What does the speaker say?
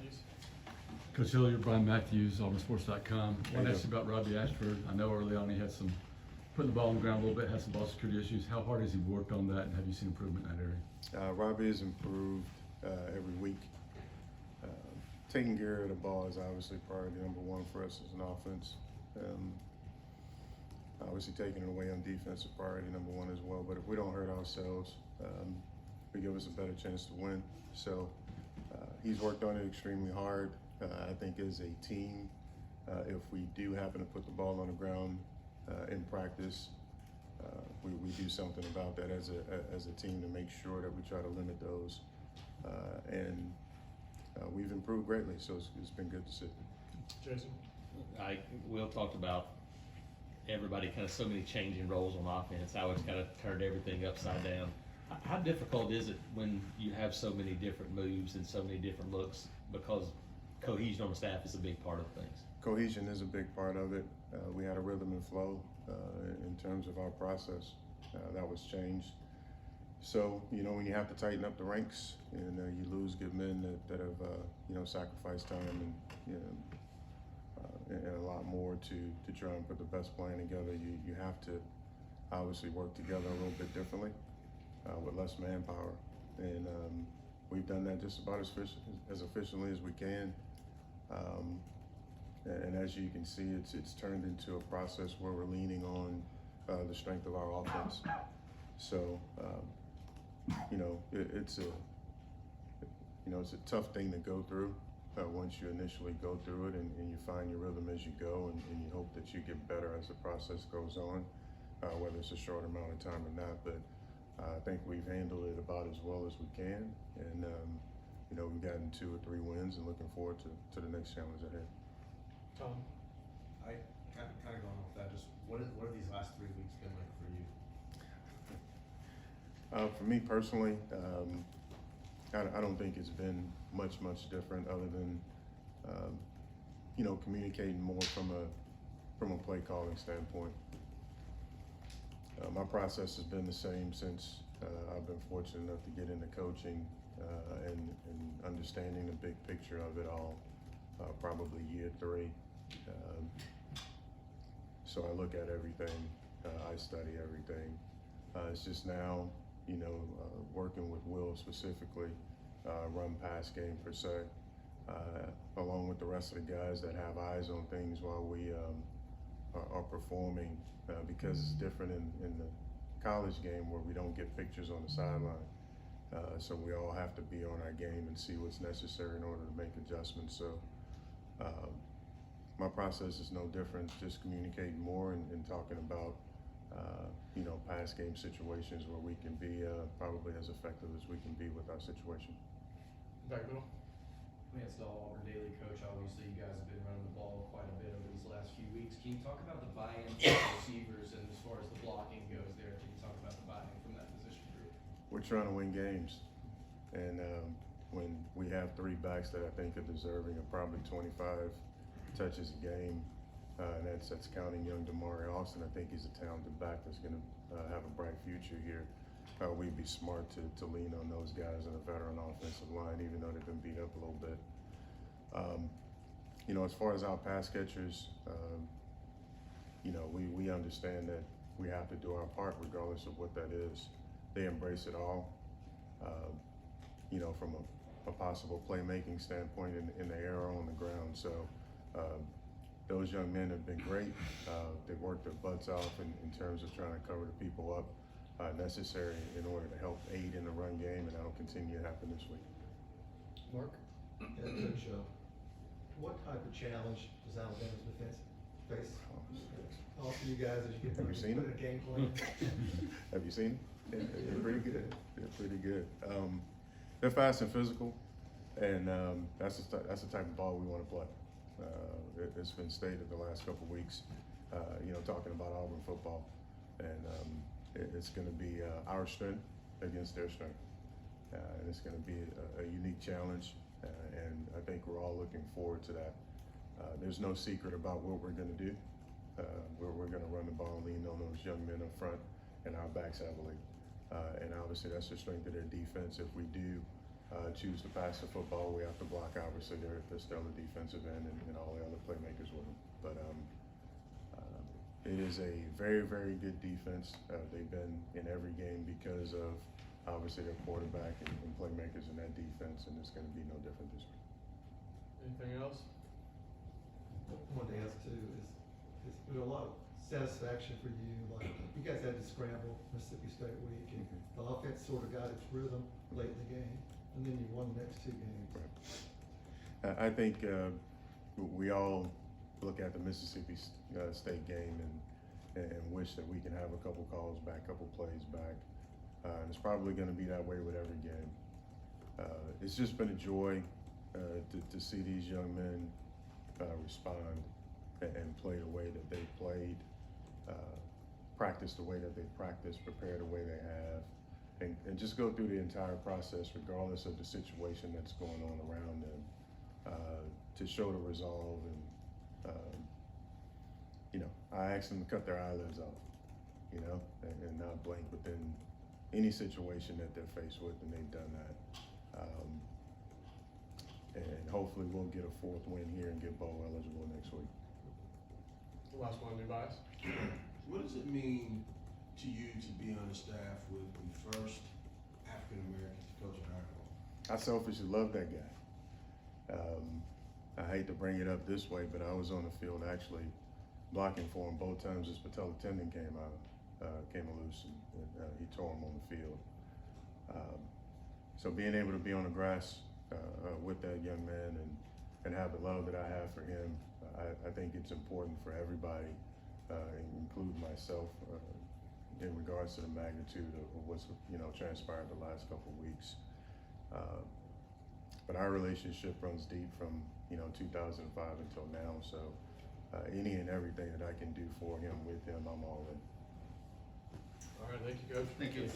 Matthews. Coach Hilliard, Brian Matthews, AuburnSports.com. I want to ask you about Robbie Ashford. I know early on he had some, putting the ball on the ground a little bit, had some ball security issues. How hard has he worked on that, and have you seen improvement in that area? Robbie has improved every week. Taking care of the ball is obviously priority number one for us as an offense. Obviously taking it away on defense is priority number one as well. But if we don't hurt ourselves, we give us a better chance to win. So he's worked on it extremely hard. I think as a team, if we do happen to put the ball on the ground in practice, we do something about that as a team to make sure that we try to limit those. We've improved greatly, so it's been good to see. Jason. Will talked about everybody kind of so many changing roles on offense, how it's kind of turned everything upside down. How difficult is it when you have so many different moves and so many different looks, because cohesion on the staff is a big part of things? Cohesion is a big part of it. We had a rhythm and flow in terms of our process. That was changed. So, when you have to tighten up the ranks and you lose good men that have, sacrificed time and a lot more to try and put the best plan together, you have to obviously work together a little bit differently with less manpower. And we've done that just about as efficiently as we can. And as you can see, it's turned into a process where we're leaning on the strength of our offense. So, it's a tough thing to go through once you initially go through it, and you find your rhythm as you go, and you hope that you get better as the process goes on, whether it's a short amount of time or not. But I think we've handled it about as well as we can, and we've gotten 2 or 3 wins, and looking forward to the next challenge ahead. Tom. I kind of going off that. Just what have these last 3 weeks been like for you? For me personally, I don't think it's been much different, other than communicating more from a play calling standpoint. My process has been the same since I've been fortunate enough to get into coaching and understanding the big picture of it all. Probably year 3. So I look at everything. I study everything. It's just now, working with Will specifically, run pass game per se, along with the rest of the guys that have eyes on things while we are performing, because it's different in the college game where we don't get pictures on the sideline. So we all have to be on our game and see what's necessary in order to make adjustments. So my process is no different, just communicating more and talking about pass game situations where we can be probably as effective as we can be with our situation. Back middle. Lance Dahl, Auburn Daily coach. Obviously, you guys have been running the ball quite a bit over these last few weeks. Can you talk about the buy-in from the receivers, and as far as the blocking goes there, can you talk about the buy-in from that position group? We're trying to win games, and when we have 3 backs that I think are deserving of probably 25 touches a game, and that's counting young Damari Austin. I think he's a talented back that's going to have a bright future here. We'd be smart to lean on those guys in a veteran offensive line, even though they've been beat up a little bit. As far as our pass catchers, we understand that we have to do our part regardless of what that is. They embrace it all, from a possible playmaking standpoint in the air or on the ground. So those young men have been great. They've worked their butts off in terms of trying to cover the people up necessary in order to help aid in the run game, and that'll continue to happen this week. Mark. Coach, what type of challenge does Alabama's defense face? Offer you guys as you get ready to put a game plan. Have you seen them? They're pretty good. They're pretty good. They're fast and physical, and that's the type of ball we want to play. It's been stated the last couple of weeks, talking about Auburn football, and it's going to be our strength against their strength, and it's going to be a unique challenge, and I think we're all looking forward to that. There's no secret about what we're going to do. We're going to run the ball and lean on those young men up front and our backs heavily, and obviously that's the strength of their defense. If we do choose to pass the football. We have to block, obviously, they're still the defensive end and all the other playmakers with them. But it is a very, very good defense. They've been in every game because of, obviously, their quarterback and playmakers in that defense, and it's going to be no different this week. Anything else? One to ask too is there a lot of satisfaction for you, like, you guys had to scramble Mississippi State week, and the offense sort of got its rhythm late in the game, and then you won the next two games. Right. I think we all look at the Mississippi State game and wish that we can have a couple calls back, couple plays back. And it's probably going to be that way with every game. It's just been a joy to see these young men respond and play the way that they played, practice the way that they practiced, prepare the way they have, and just go through the entire process regardless of the situation that's going on around them, to show the resolve. And I asked them to cut their eyelids off, and not blink within any situation that they're faced with, and they've done that. And hopefully we'll get a fourth win here and get bowl eligible next week. Last one, new bias. What does it mean to you to be on the staff with the first African American to coach at Auburn? I selfishly love that guy. I hate to bring it up this way, but I was on the field actually blocking for him both times his patella tendon came loose, and he tore him on the field. So being able to be on the grass with that young man and have the love that I have for him, I think it's important for everybody, including myself, in regards to the magnitude of what's transpired the last couple of weeks. But our relationship runs deep from 2005 until now. So any and everything that I can do for him, with him, I'm all in. All right, thank you, Coach. Thank you.